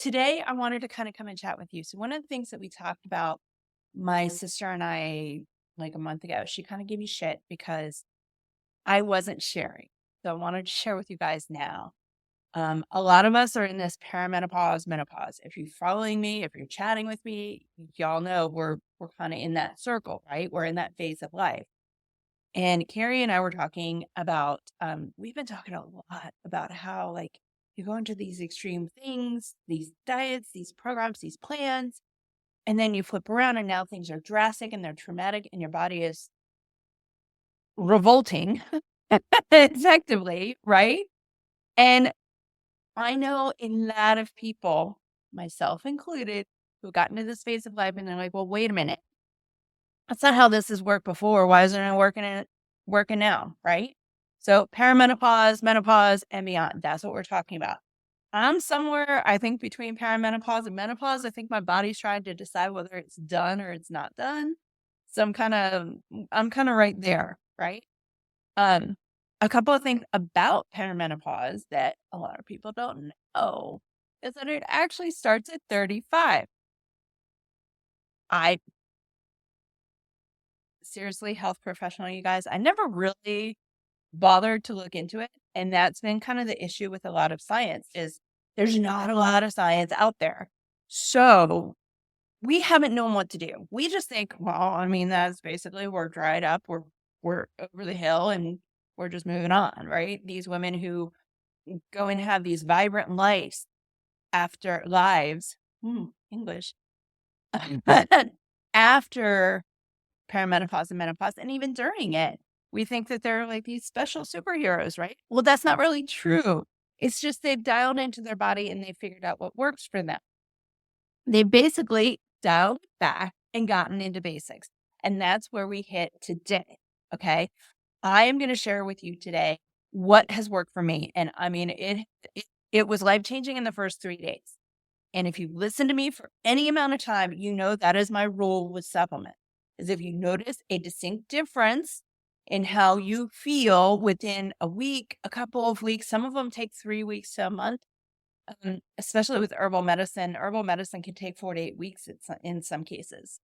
Today, I wanted to kind of come and chat with you. So, one of the things that we talked about, my sister and I, like a month ago, she kind of gave me shit because I wasn't sharing. So, I wanted to share with you guys now. A lot of us are in this perimenopause, menopause. If you're following me, if you're chatting with me, y'all know we're kind of in that circle, right? We're in that phase of life. And Carrie and I were talking about, we've been talking a lot about how, like, you go into these extreme things, these diets, these programs, these plans, and then you flip around and now things are drastic and they're traumatic and your body is revolting effectively, right? And I know a lot of people, myself included, who got into this phase of life and they're like, well, wait a minute. That's not how this has worked before. Why isn't it working now? Right. So perimenopause, menopause, and beyond. That's what we're talking about. I'm somewhere, I think, between perimenopause and menopause. I think my body's trying to decide whether it's done or it's not done. So I'm kind of right there, right? Um, a couple of things about perimenopause that a lot of people don't know is that it actually starts at 35. I seriously, health professional, you guys, I never really bothered to look into it. And that's been kind of the issue with a lot of science is there's not a lot of science out there. So we haven't known what to do. We just think, well, I mean, that's basically we're dried up, we're over the hill and we're just moving on, right? These women who go and have these vibrant lives after lives, English, after perimenopause and menopause, and even during it. We think that they're like these special superheroes, right? Well, that's not really true. It's just they've dialed into their body and they figured out what works for them. They basically dialed back and gotten into basics. And that's where we hit today. Okay. I am going to share with you today what has worked for me. And I mean, it was life changing in the first 3 days. And if you listen to me for any amount of time, you know that is my rule with supplement. Is if you notice a distinct difference in how you feel within a week, a couple of weeks, some of them take 3 weeks to a month, especially with herbal medicine. Herbal medicine can take 4 to 8 weeks in some cases.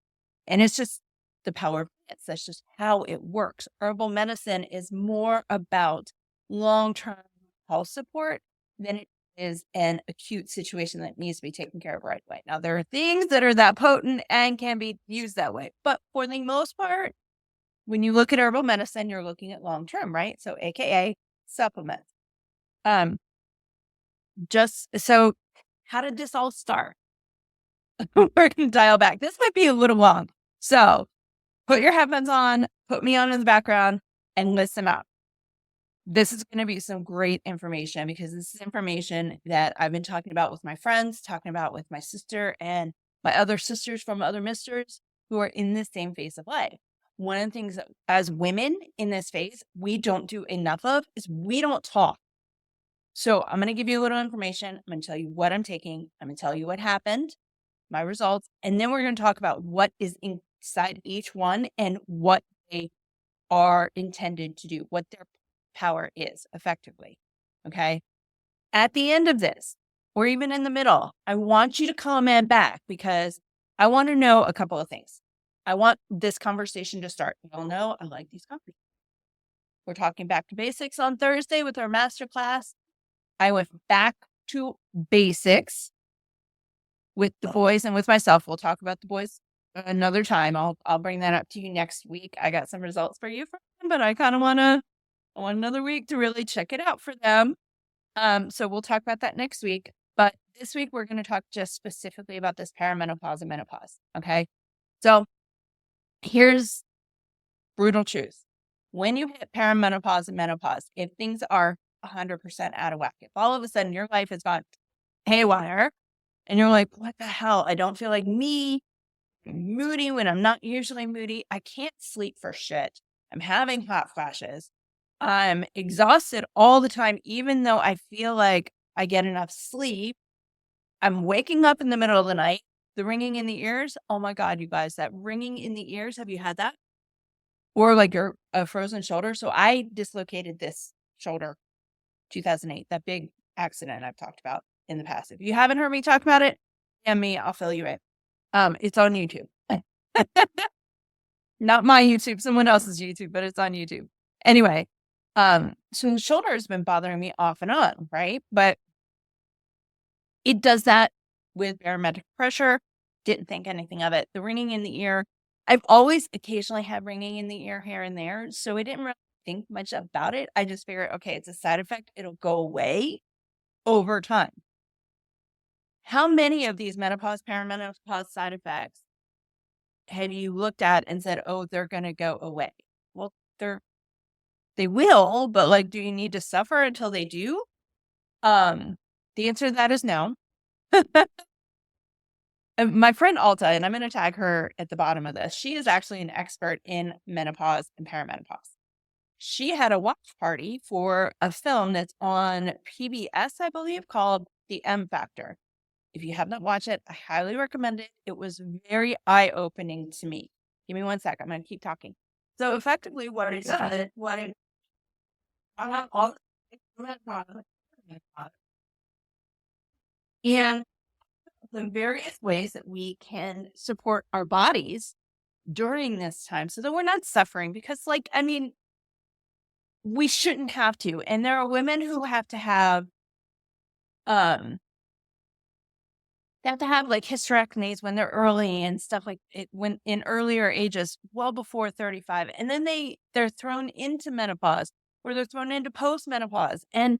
And it's just the power of plants. That's just how it works. Herbal medicine is more about long-term health support than it is an acute situation that needs to be taken care of right away. Now, there are things that are that potent and can be used that way. But for the most part, when you look at herbal medicine, you're looking at long-term, right? So AKA supplements. Just so how did this all start? We're going to dial back. This might be a little long. So put your headphones on, put me on in the background, and listen up. This is going to be some great information because this is information that I've been talking about with my friends, talking about with my sister and my other sisters from other misters who are in the same phase of life. One of the things that as women in this phase, we don't do enough of is we don't talk. So I'm going to give you a little information. I'm going to tell you what I'm taking. I'm going to tell you what happened, my results, and then we're going to talk about what is inside each one and what they are intended to do, what their power is effectively. Okay. At the end of this, or even in the middle, I want you to comment back because I want to know a couple of things. I want this conversation to start. You all know I like these conversations. We're talking back to basics on Thursday with our masterclass. I went back to basics with the boys and with myself. We'll talk about the boys another time. I'll bring that up to you next week. I got some results for you from them, but I kind of I want another week to really check it out for them. So we'll talk about that next week. But this week we're going to talk just specifically about this perimenopause and menopause. Okay. So here's brutal truth. When you hit perimenopause and menopause, if things are 100% out of whack, if all of a sudden your life has gone haywire and you're like, what the hell? I don't feel like me. I'm moody when I'm not usually moody. I can't sleep for shit. I'm having hot flashes. I'm exhausted all the time, even though I feel like I get enough sleep. I'm waking up in the middle of the night. The ringing in the ears. Oh my God, you guys, that ringing in the ears. Have you had that? Or like your frozen shoulder. So I dislocated this shoulder 2008, that big accident I've talked about. in the past. If you haven't heard me talk about it, DM me, I'll fill you in. It's on YouTube. Not my YouTube, someone else's YouTube, but it's on YouTube. Anyway, so the shoulder has been bothering me off and on, right? But it does that with barometric pressure. Didn't think anything of it. The ringing in the ear, I've always occasionally had ringing in the ear here and there, so I didn't really think much about it. I just figured, okay, it's a side effect. It'll go away over time. How many of these menopause, perimenopause side effects have you looked at and said, oh, they're going to go away? Well, they will, but like, do you need to suffer until they do? The answer to that is no. My friend Alta, and I'm going to tag her at the bottom of this, she is actually an expert in menopause and perimenopause. She had a watch party for a film that's on PBS, I believe, called The M Factor. If you have not watched it, I highly recommend it. It was very eye-opening to me. Give me 1 sec. I'm going to keep talking. So effectively what it said, and the various ways that we can support our bodies during this time so that we're not suffering, because we shouldn't have to. And there are women who have to have like hysterectomies when they're early and stuff like it, when in earlier ages, well before 35. And then they're thrown into menopause or they're thrown into postmenopause. And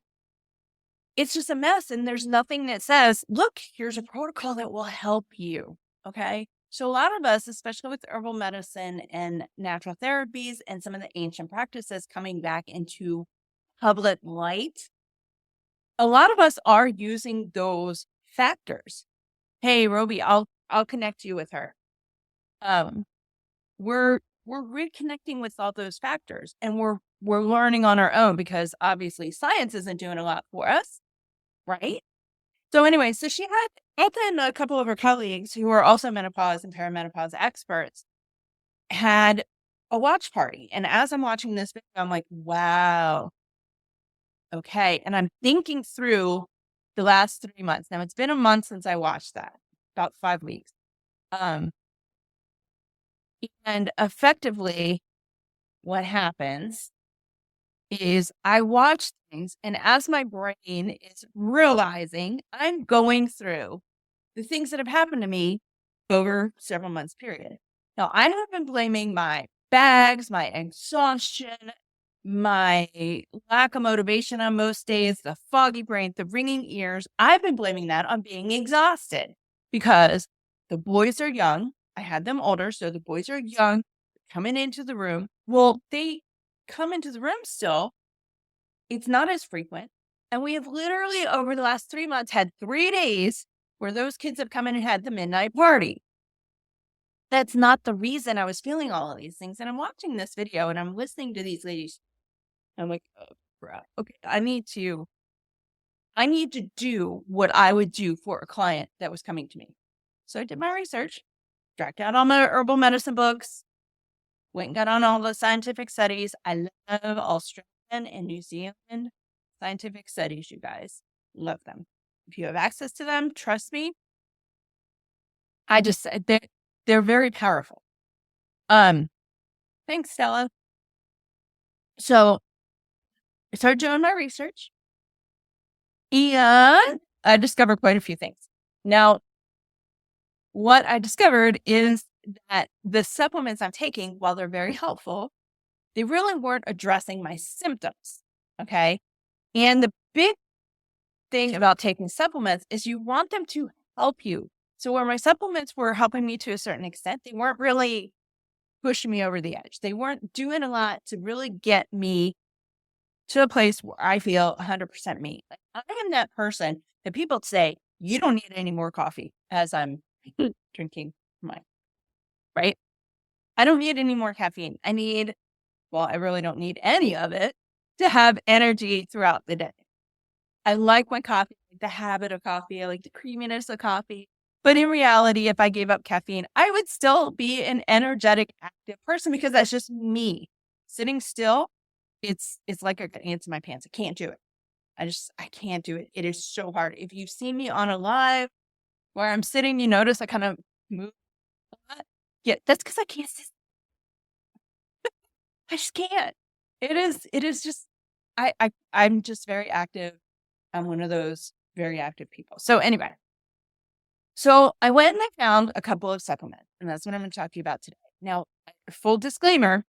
it's just a mess. And there's nothing that says, look, here's a protocol that will help you. Okay. So a lot of us, especially with herbal medicine and natural therapies and some of the ancient practices coming back into public light, a lot of us are using those factors. Hey, Roby, I'll connect you with her. We're reconnecting with all those factors, and we're learning on our own because obviously science isn't doing a lot for us, right? So anyway, so she had Alta and a couple of her colleagues who are also menopause and perimenopause experts had a watch party. And as I'm watching this video, I'm like, wow. Okay. And I'm thinking through the last 3 months. Now it's been a month since I watched that, about 5 weeks. And effectively what happens is I watch things, and as my brain is realizing I'm going through the things that have happened to me over several months period. Now, I have been blaming my bags, my exhaustion, my lack of motivation on most days, the foggy brain, the ringing ears. I've been blaming that on being exhausted because the boys are young. I had them older, so the boys are young, coming into the room. Well, they come into the room still. It's not as frequent. And we have literally over the last 3 months had 3 days where those kids have come in and had the midnight party. That's not the reason I was feeling all of these things. And I'm watching this video and I'm listening to these ladies. I'm like, oh, bro, okay, I need to do what I would do for a client that was coming to me. So I did my research, tracked out all my herbal medicine books, went and got on all the scientific studies. I love Australian and New Zealand scientific studies, you guys. Love them. If you have access to them, trust me. I just said they're very powerful. Thanks, Stella. So I started doing my research and I discovered quite a few things. Now, what I discovered is that the supplements I'm taking, while they're very helpful, they really weren't addressing my symptoms. Okay. And the big thing about taking supplements is you want them to help you. So where my supplements were helping me to a certain extent, they weren't really pushing me over the edge. They weren't doing a lot to really get me to a place where I feel 100% me. Like, I am that person that people say, you don't need any more coffee as I'm drinking mine, right? I don't need any more caffeine. I really don't need any of it to have energy throughout the day. I like my coffee, I like the habit of coffee. I like the creaminess of coffee. But in reality, if I gave up caffeine, I would still be an energetic, active person because that's just me. Sitting still, it's like a ants in my pants. I can't do it. I can't do it. It is so hard. If you've seen me on a live where I'm sitting, you notice I kind of move a lot. Yeah, that's because I can't sit. I just can't. It is just I'm just very active. I'm one of those very active people. So anyway, so I went and I found a couple of supplements, and that's what I'm going to talk to you about today. Now, full disclaimer,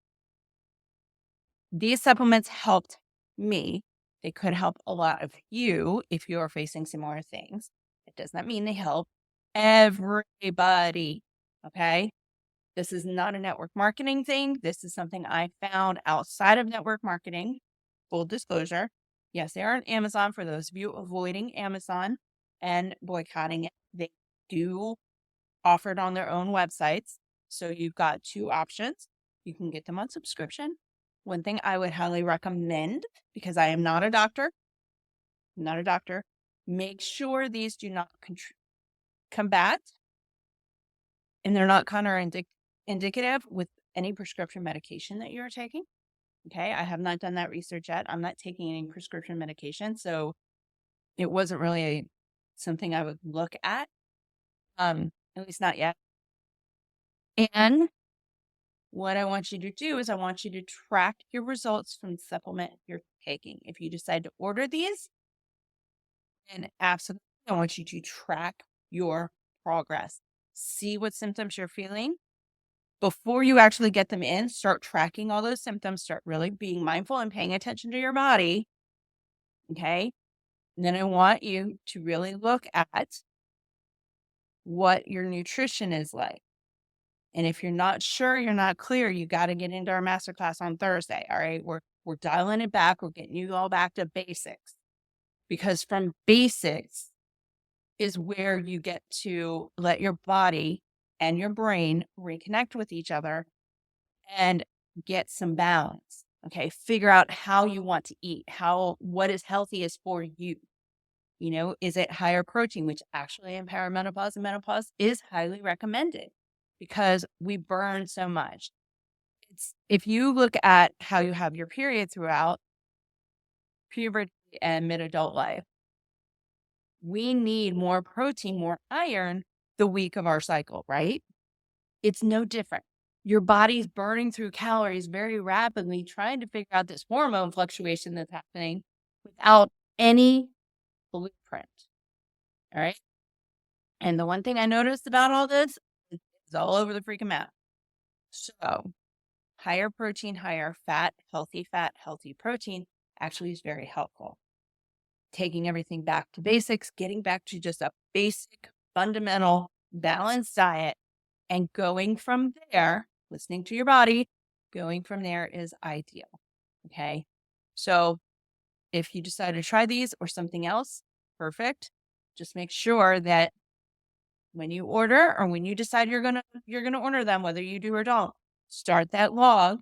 these supplements helped me. They could help a lot of you if you are facing similar things. It does not mean they help everybody. Okay. This is not a network marketing thing. This is something I found outside of network marketing. Full disclosure. Yes, they are on Amazon for those of you avoiding Amazon and boycotting it. They do offer it on their own websites. So you've got two options. You can get them on subscription. One thing I would highly recommend, because I am not a doctor, make sure these do not combat and they're not counterindicative with any prescription medication that you're taking. Okay. I have not done that research yet. I'm not taking any prescription medication. So it wasn't really something I would look at least not yet. And what I want you to do is I want you to track your results from the supplement you're taking. If you decide to order these, and absolutely, I want you to track your progress. See what symptoms you're feeling. Before you actually get them in, start tracking all those symptoms. Start really being mindful and paying attention to your body. Okay. And then I want you to really look at what your nutrition is like. And if you're not sure, you're not clear, you got to get into our masterclass on Thursday. All right. We're dialing it back. We're getting you all back to basics, because from basics is where you get to let your body and your brain reconnect with each other and get some balance. Okay. Figure out how you want to eat, what is healthiest for you. You know, is it higher protein, which actually in perimenopause and menopause is highly recommended because we burn so much. If you look at how you have your period throughout puberty and mid-adult life, we need more protein, more iron the week of our cycle, right? It's no different. Your body's burning through calories very rapidly, trying to figure out this hormone fluctuation that's happening without any blueprint. All right. And the one thing I noticed about all this is it's all over the freaking map. So higher protein, higher fat, healthy protein actually is very helpful. Taking everything back to basics, getting back to just a basic, fundamental, balanced diet, and going from there, listening to your body, going from there is ideal. Okay. So if you decide to try these or something else, perfect. Just make sure that when you order or when you decide you're gonna order them, whether you do or don't, start that log,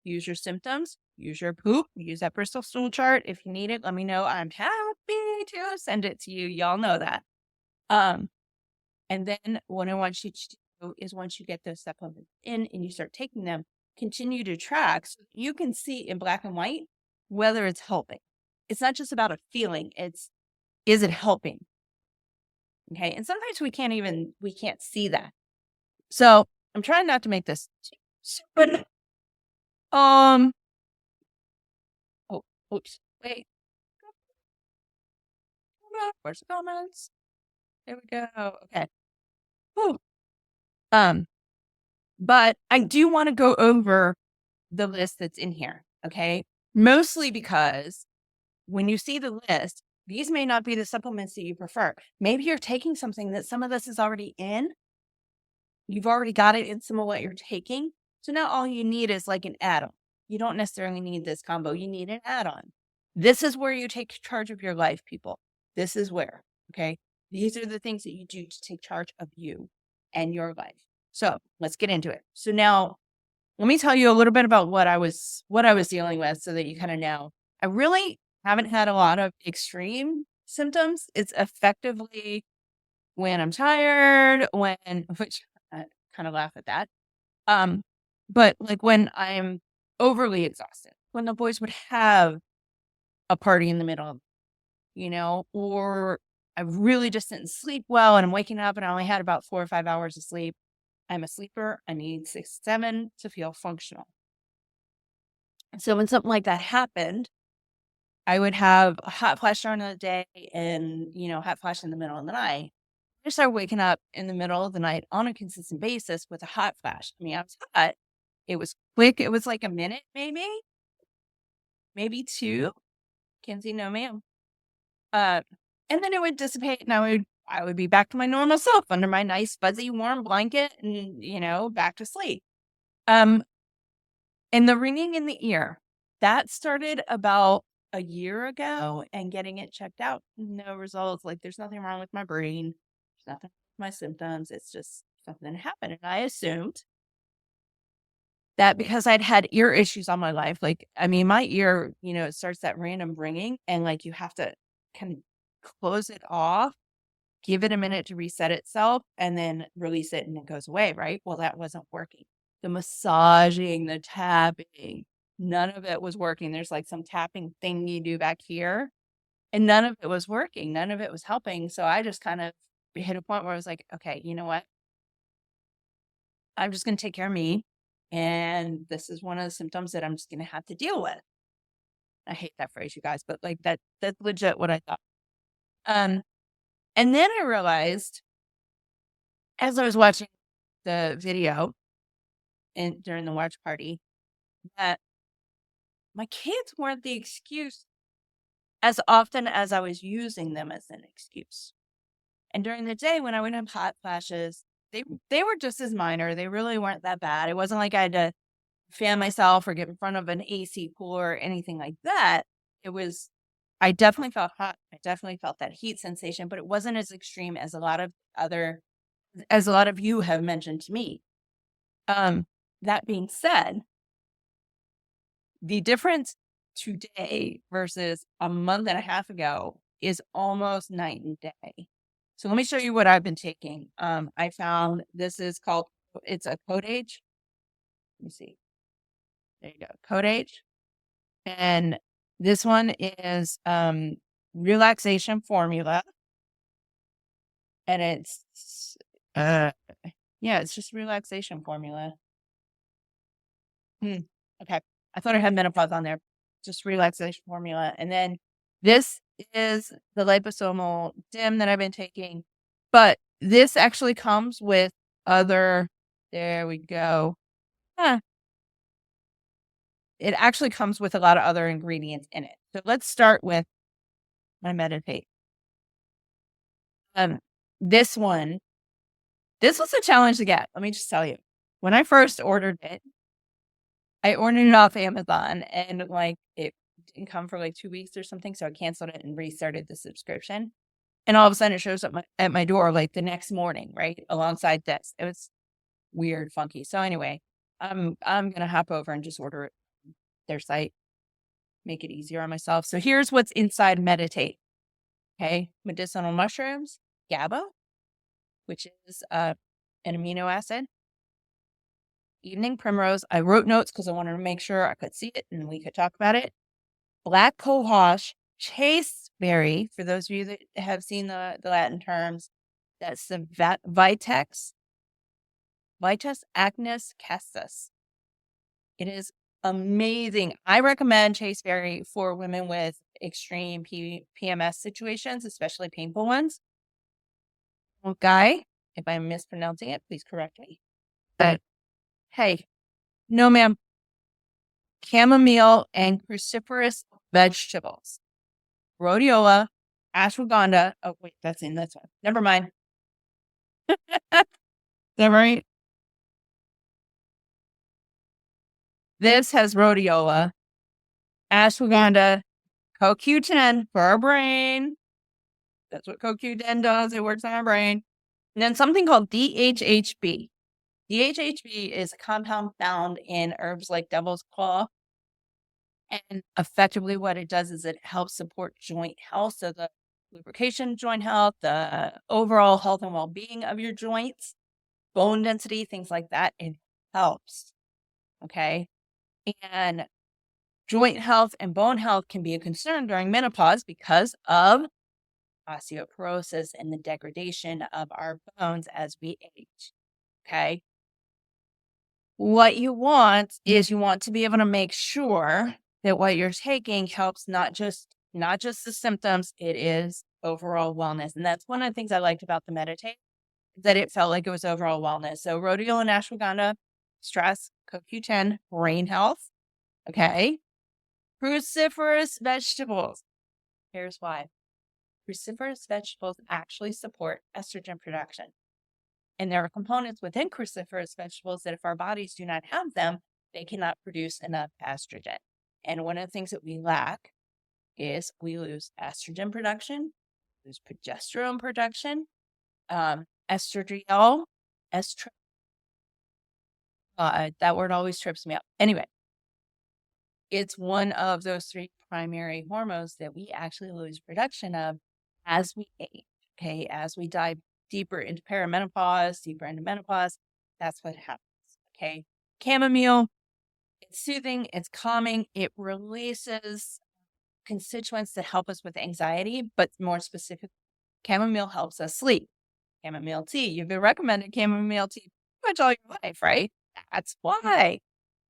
use your symptoms, use your poop, use that Bristol stool chart. If you need it, let me know. I'm happy to send it to you. Y'all know that. And then what I want you to do is once you get those supplements in and you start taking them, continue to track so you can see in black and white whether it's helping. It's not just about a feeling. Is it helping? Okay. And sometimes we can't see that. So I'm trying not to make this super. Oh, oops. Wait. Where's the comments? There we go. Okay. Whew. But I do want to go over the list that's in here. Okay. Mostly because when you see the list, these may not be the supplements that you prefer. Maybe you're taking something that some of this is already in. You've already got it in some of what you're taking. So now all you need is like an add-on. You don't necessarily need this combo. You need an add-on. This is where you take charge of your life, people. This is where, okay? These are the things that you do to take charge of you and your life. So let's get into it. So now let me tell you a little bit about what I was dealing with so that you kind of know. I really haven't had a lot of extreme symptoms. It's effectively when I'm tired, which I kind of laugh at that. But like when I'm overly exhausted, when the boys would have a party in the middle or I really just didn't sleep well and I'm waking up and I only had about 4 or 5 hours of sleep. I'm a sleeper. I need 6, 7 to feel functional. So when something like that happened, I would have a hot flash during the day and, hot flash in the middle of the night. I started waking up in the middle of the night on a consistent basis with a hot flash. I mean, I was hot. It was quick. It was like a minute, maybe 2. Kenzie, no ma'am. And then it would dissipate and I would be back to my normal self under my nice fuzzy warm blanket and, back to sleep. And the ringing in the ear, that started about a year ago, and getting it checked out, no results. Like, there's nothing wrong with my brain. There's nothing with my symptoms. It's just something happened. And I assumed that because I'd had ear issues all my life, like, I mean, my ear, it starts that random ringing and like you have to kind of close it off, give it a minute to reset itself, and then release it and it goes away, right? Well, that wasn't working. The massaging, the tapping, none of it was working. There's like some tapping thing you do back here, and none of it was working. None of it was helping. So I just kind of hit a point where I was like, okay, you know what? I'm just going to take care of me. And this is one of the symptoms that I'm just going to have to deal with. I hate that phrase, you guys, but like that's legit what I thought. And then I realized as I was watching the video and during the watch party that my kids weren't the excuse as often as I was using them as an excuse. And during the day when I would have hot flashes, they were just as minor. They really weren't that bad. It wasn't like I had to fan myself or get in front of an AC cooler or anything like that. I definitely felt hot. I definitely felt that heat sensation, but it wasn't as extreme as a lot of you have mentioned to me. That being said, the difference today versus a month and a half ago is almost night and day. So let me show you what I've been taking. I found it's a cohosh. Let me see. There you go. Cohosh. And this one is relaxation formula. And it's it's just relaxation formula. Okay. I thought I had menopause on there. Just relaxation formula. And then this is the liposomal dim that I've been taking. But this actually comes with there we go. It actually comes with a lot of other ingredients in it. So let's start with my meditate. This was a challenge to get. Let me just tell you. When I first ordered it, I ordered it off Amazon and like it didn't come for like 2 weeks or something. So I canceled it and restarted the subscription. And all of a sudden it shows up at my door like the next morning, right? Alongside this. It was weird, funky. So anyway, I'm going to hop over and just order it from their site, make it easier on myself. So here's what's inside Meditate. Okay. Medicinal mushrooms, GABA, which is an amino acid. Evening primrose. I wrote notes because I wanted to make sure I could see it and we could talk about it. Black cohosh, chasteberry, for those of you that have seen the Latin terms, that's the Vitex acnes castus. It is amazing. I recommend chasteberry for women with extreme PMS situations, especially painful ones. Guy, if I'm mispronouncing it, please correct me. But hey, no ma'am. Chamomile and cruciferous vegetables. Rhodiola, ashwagandha. Oh, wait, that's one. Never mind. Is that right? This has rhodiola, ashwagandha, CoQ10 for our brain. That's what CoQ10 does. It works on our brain. And then something called DHHB. DHHB is a compound found in herbs like devil's claw. And effectively what it does is it helps support joint health. So the lubrication, joint health, the overall health and well-being of your joints, bone density, things like that. It helps. Okay. And Joint health and bone health can be a concern during menopause because of osteoporosis and the degradation of our bones as we age. Okay. What you want is you want to be able to make sure that what you're taking helps not just the symptoms, it is overall wellness. And that's one of the things I liked about the meditate, that it felt like it was overall wellness. So rhodiola and ashwagandha, stress, CoQ10, brain health. Okay. Cruciferous vegetables. Here's why. Cruciferous vegetables actually support estrogen production. And there are components within cruciferous vegetables that if our bodies do not have them, they cannot produce enough estrogen. And one of the things that we lack is we lose estrogen production, lose progesterone production, estradiol, that word always trips me up. Anyway, it's one of those three primary hormones that we actually lose production of as we age. Okay, as we dive deeper into perimenopause, deeper into menopause, that's what happens. Okay, chamomile, it's soothing, it's calming, it releases constituents that help us with anxiety, but more specific, chamomile helps us sleep. Chamomile tea, you've been recommended chamomile tea pretty much all your life, right? That's why.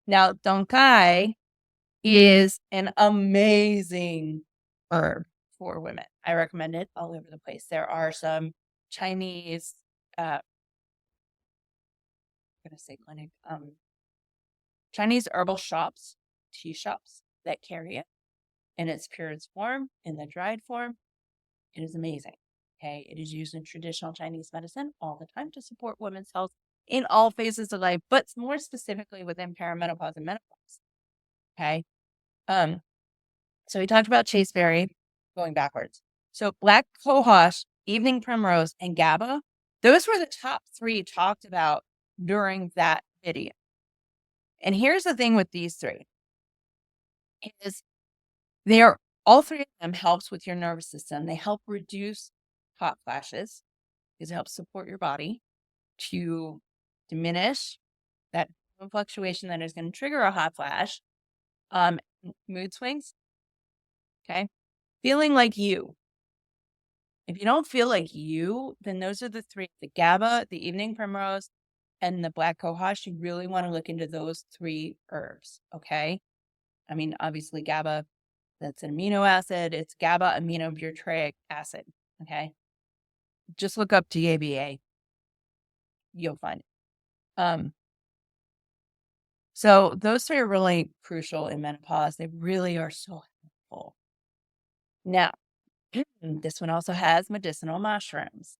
Now, donkai is an amazing herb for women. I recommend it all over the place. There are some Chinese, I'm going to say clinic, Chinese herbal shops, tea shops that carry it in its purest form, in the dried form. It is amazing. Okay. It is used in traditional Chinese medicine all the time to support women's health in all phases of life, but more specifically within perimenopause and menopause. Okay. So we talked about chasteberry, going backwards. So black cohosh, evening primrose, and GABA, those were the top three talked about during that video. And here's the thing with these three is all three of them helps with your nervous system. They help reduce hot flashes because it helps support your body to diminish that fluctuation that is going to trigger a hot flash. Mood swings. Okay. Feeling like you. If you don't feel like you, then those are the three, the GABA, the evening primrose, and the black cohosh. You really want to look into those three herbs. Okay. I mean, obviously GABA, that's an amino acid. It's GABA aminobutyric acid. Okay. Just look up GABA. You'll find it. So those three are really crucial in menopause. They really are so helpful. Now, this one also has medicinal mushrooms.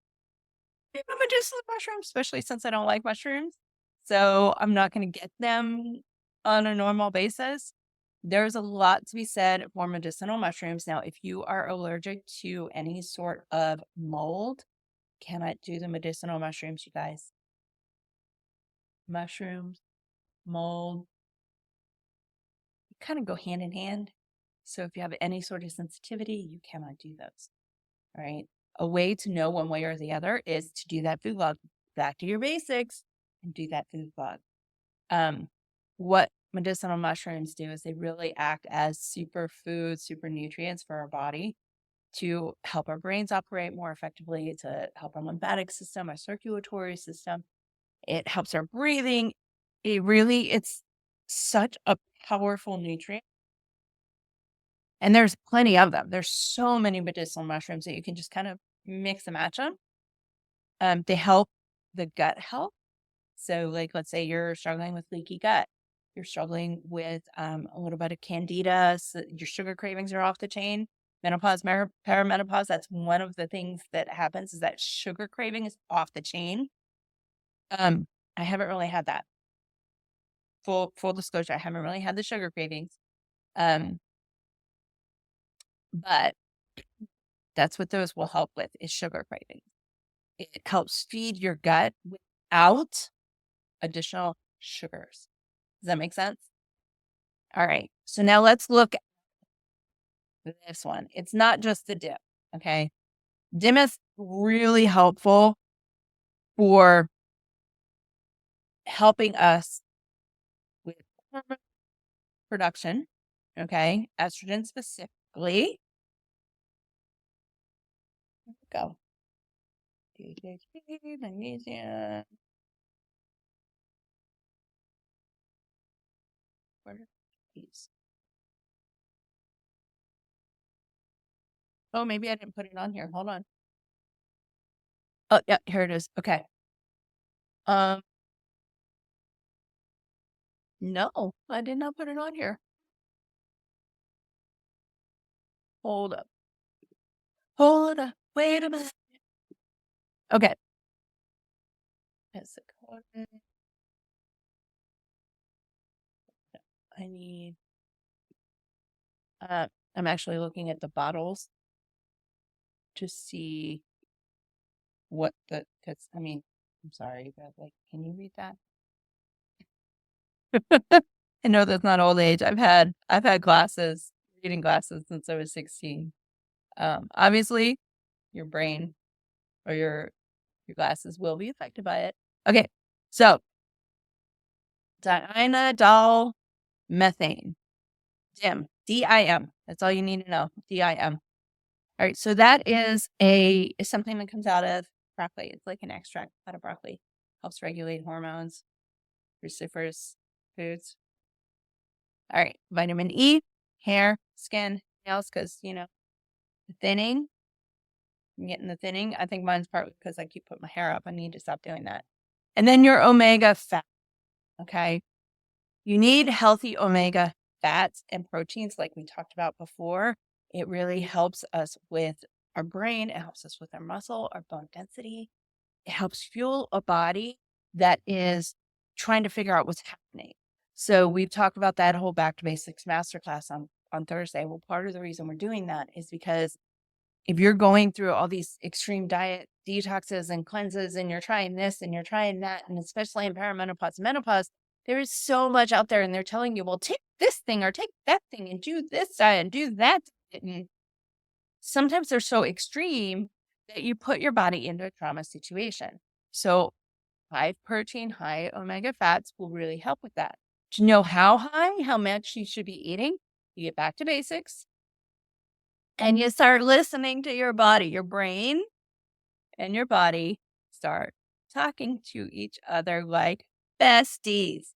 Medicinal mushrooms, especially since I don't like mushrooms. So I'm not going to get them on a normal basis. There's a lot to be said for medicinal mushrooms. Now, if you are allergic to any sort of mold, cannot do the medicinal mushrooms, you guys. Mushrooms, mold, kind of go hand in hand. So if you have any sort of sensitivity, you cannot do those. All right. A way to know one way or the other is to do that food log. Back to your basics and do that food log. What medicinal mushrooms do is they really act as superfood, super nutrients for our body to help our brains operate more effectively, to help our lymphatic system, our circulatory system. It helps our breathing. It's such a powerful nutrient. And there's plenty of them. There's so many medicinal mushrooms that you can just kind of mix and match them. They help the gut health. So like, let's say you're struggling with leaky gut. You're struggling with a little bit of candida. So your sugar cravings are off the chain. Menopause, perimenopause, that's one of the things that happens is that sugar craving is off the chain. I haven't really had that. Full disclosure, I haven't really had the sugar cravings. But that's what those will help with is sugar cravings. It helps feed your gut without additional sugars. Does that make sense? All right. So now let's look at this one. It's not just the dip. Okay. Dim is really helpful for helping us with hormone production. Okay. Estrogen specifically. Go. DHA, magnesium. Where are these? Oh, maybe I didn't put it on here. Hold on. Oh, yeah, here it is. Okay. No, I did not put it on here. Hold up. Hold up. Wait a minute. Okay. I need, I'm actually looking at the bottles to see what because I mean, I'm sorry, but like, can you read that? I know that's not old age. I've had glasses, reading glasses since I was 16. Obviously your brain or your glasses will be affected by it. Okay. So diinodol methane, DIM, DIM. That's all you need to know. DIM. All right. So that is something that comes out of broccoli. It's like an extract out of broccoli. Helps regulate hormones, cruciferous foods. All right. Vitamin E, hair, skin, nails, because, the thinning. I'm getting the thinning. I think mine's partly because I keep putting my hair up. I need to stop doing that. And then your omega fat. Okay. You need healthy omega fats and proteins like we talked about before. It really helps us with our brain. It helps us with our muscle, our bone density. It helps fuel a body that is trying to figure out what's happening. So we've talked about that whole Back to Basics masterclass on Thursday. Well, part of the reason we're doing that is because if you're going through all these extreme diet detoxes and cleanses and you're trying this and you're trying that, and especially in perimenopause and menopause, there is so much out there and they're telling you, well, take this thing or take that thing and do this diet and do that. And sometimes they're so extreme that you put your body into a trauma situation. So high protein, high omega fats will really help with that. To know how high, how much you should be eating, you get back to basics and you start listening to your body. Your brain and your body start talking to each other like besties,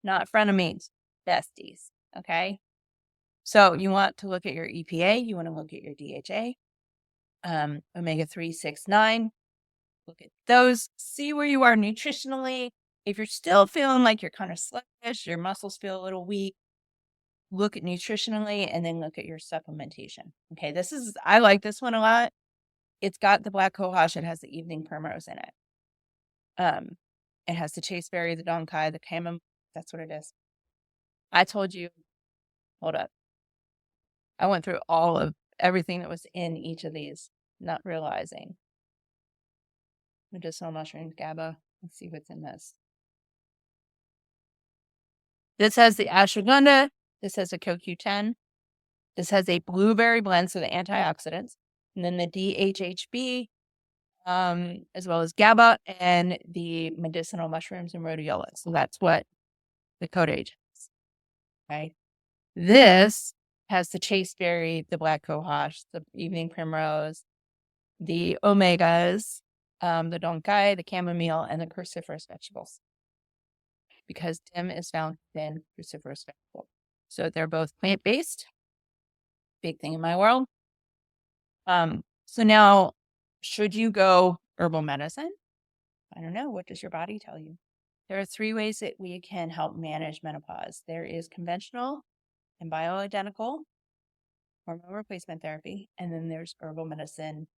not frenemies, besties. Okay. So you want to look at your EPA, you want to look at your DHA, omega 3, 6, 9. Look at those, see where you are nutritionally. If you're still feeling like you're kind of sluggish, your muscles feel a little weak, look at nutritionally and then look at your supplementation. Okay, I like this one a lot. It's got the black cohosh. It has the evening primrose in it. It has the chasteberry, the donkai, the chamomile. That's what it is. I told you, hold up. I went through all of everything that was in each of these, not realizing. Medicinal mushrooms, GABA. Let's see what's in this. This has the ashwagandha. This has a CoQ10. This has a blueberry blend, so the antioxidants. And then the DHHB, as well as GABA and the medicinal mushrooms and rhodiola. So that's what the code age is. Okay. This has the chasteberry, the black cohosh, the evening primrose, the omegas, the donkai, the chamomile, and the cruciferous vegetables. Because DIM is found in cruciferous vegetables. So they're both plant-based. Big thing in my world. So now, should you go herbal medicine? I don't know. What does your body tell you? There are 3 ways that we can help manage menopause. There is conventional and bioidentical hormone replacement therapy, and then there's herbal medicine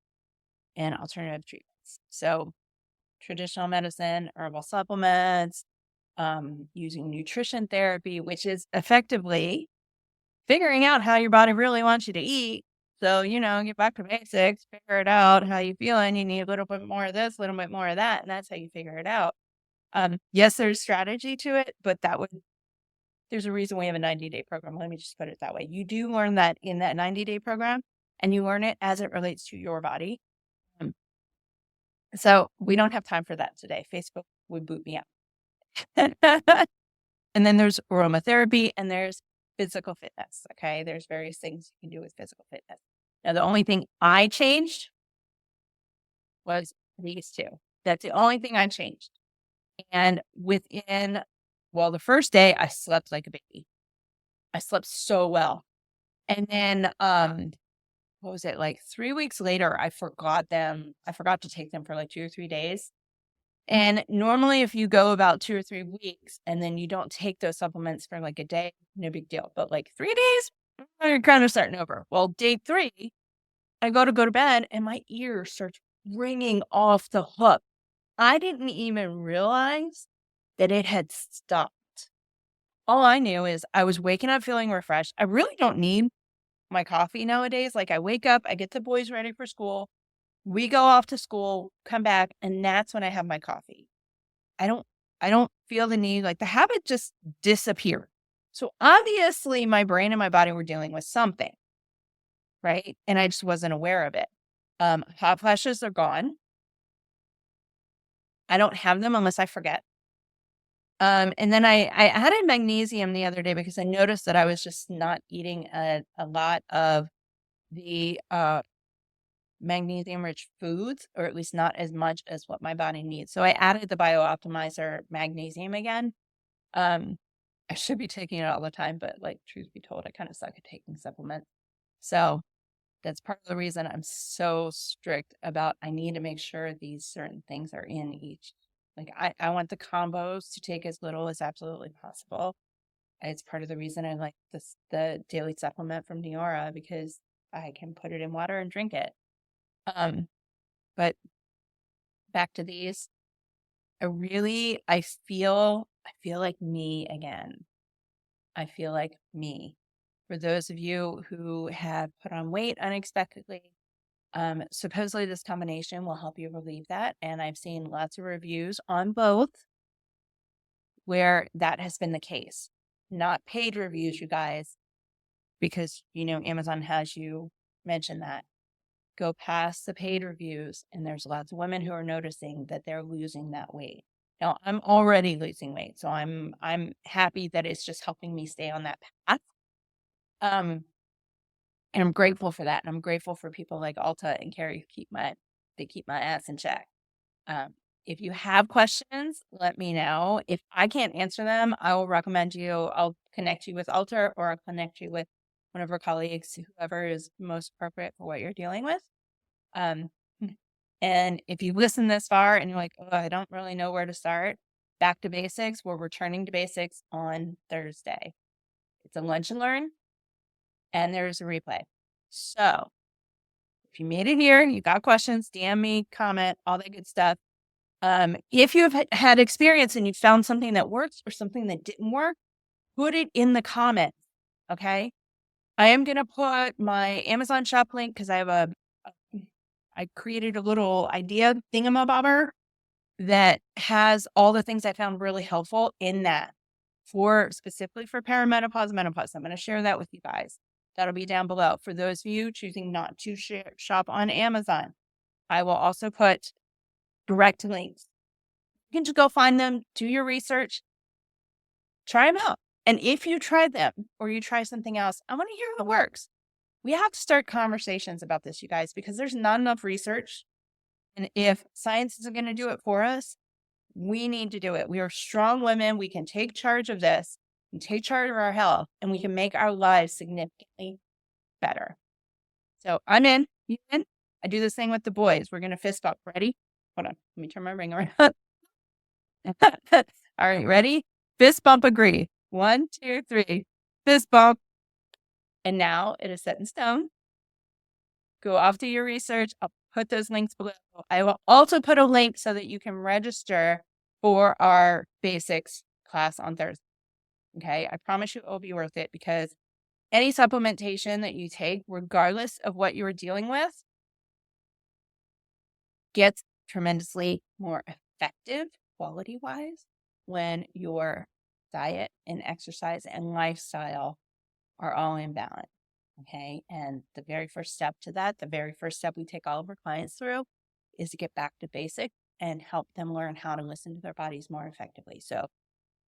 and alternative treatments. So traditional medicine, herbal supplements, using nutrition therapy, which is effectively figuring out how your body really wants you to eat. So, get back to basics, figure it out, how you feeling. You need a little bit more of this, a little bit more of that, and that's how you figure it out. Yes, there's strategy to it, but there's a reason we have a 90-day program. Let me just put it that way. You do learn that in that 90-day program, and you learn it as it relates to your body. So we don't have time for that today. Facebook would boot me out. And then there's aromatherapy and there's physical fitness. Okay. There's various things you can do with physical fitness. Now, the only thing I changed was these two. That's the only thing I changed. And within, well, the first day I slept like a baby. I slept so well. And then, what was it? Like 3 weeks later, I forgot them. I forgot to take them for like 2 or 3 days. And normally if you go about 2 or 3 weeks and then you don't take those supplements for like a day, no big deal. But like 3 days, you're kind of starting over. Well, day 3, I go to bed and my ears start ringing off the hook. I didn't even realize that it had stopped. All I knew is I was waking up feeling refreshed. I really don't need my coffee nowadays. Like I wake up, I get the boys ready for school. We go off to school, come back, and that's when I have my coffee. I don't feel the need, like the habit just disappeared. So obviously my brain and my body were dealing with something, right? And I just wasn't aware of it. Hot flashes are gone. I don't have them unless I forget. And then I added magnesium the other day because I noticed that I was just not eating a lot of the magnesium-rich foods, or at least not as much as what my body needs. So I added the BioOptimizer magnesium again. I should be taking it all the time, but like truth be told, I kind of suck at taking supplements. So that's part of the reason I'm so strict about I need to make sure these certain things are in each. Like I want the combos to take as little as absolutely possible. It's part of the reason I like the daily supplement from Neora, because I can put it in water and drink it. But back to these, I feel like me again. I feel like me. For those of you who have put on weight unexpectedly, supposedly this combination will help you relieve that. And I've seen lots of reviews on both where that has been the case. Not paid reviews, you guys, because, Amazon has you mention that. Go past the paid reviews, and there's lots of women who are noticing that they're losing that weight. Now, I'm already losing weight, so I'm happy that it's just helping me stay on that path. And I'm grateful for that. And I'm grateful for people like Ulta and Carrie who keep my ass in check. If you have questions, let me know. If I can't answer them, I will recommend you. I'll connect you with Ulta, or I'll connect you with one of our colleagues, whoever is most appropriate for what you're dealing with. And if you listen this far and you're like, oh, I don't really know where to start, back to basics. We're returning to basics on Thursday. It's a lunch and learn, and there's a replay. So if you made it here, you got questions, DM me, comment, all that good stuff. If you have had experience and you found something that works or something that didn't work, put it in the comments. Okay. I am going to put my Amazon shop link because I created a little idea thingamabobber that has all the things I found really helpful in that specifically for perimenopause, menopause. I'm going to share that with you guys. That'll be down below. For those of you choosing not to shop on Amazon, I will also put direct links. You can just go find them, do your research, try them out. And if you try them or you try something else, I want to hear how it works. We have to start conversations about this, you guys, because there's not enough research. And if science isn't going to do it for us, we need to do it. We are strong women. We can take charge of this and take charge of our health, and we can make our lives significantly better. So I'm in. You in? I do this thing with the boys. We're going to fist bump. Ready? Hold on. Let me turn my ring around. All right. Ready? Fist bump agree. 1, 2, 3. Fist bump. And now it is set in stone. Go off to your research. I'll put those links below. I will also put a link so that you can register for our basics class on Thursday. Okay. I promise you it will be worth it, because any supplementation that you take, regardless of what you're dealing with, gets tremendously more effective quality-wise when your diet and exercise and lifestyle are all in balance. Okay. And the very first step we take all of our clients through is to get back to basic and help them learn how to listen to their bodies more effectively. So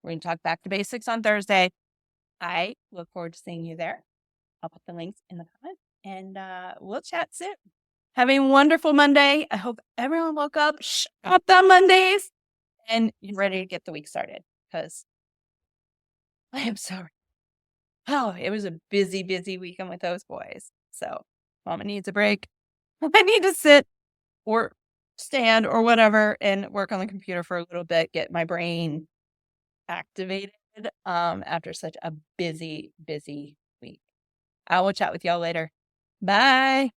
we're going to talk back to basics on Thursday. I look forward to seeing you there. I'll put the links in the comments and we'll chat soon. Have a wonderful Monday. I hope everyone woke up, up on Mondays, and you're ready to get the week started because I am so. Oh, it was a busy, busy weekend with those boys. So mama needs a break. I need to sit or stand or whatever and work on the computer for a little bit, get my brain activated after such a busy, busy week. I will chat with y'all later. Bye.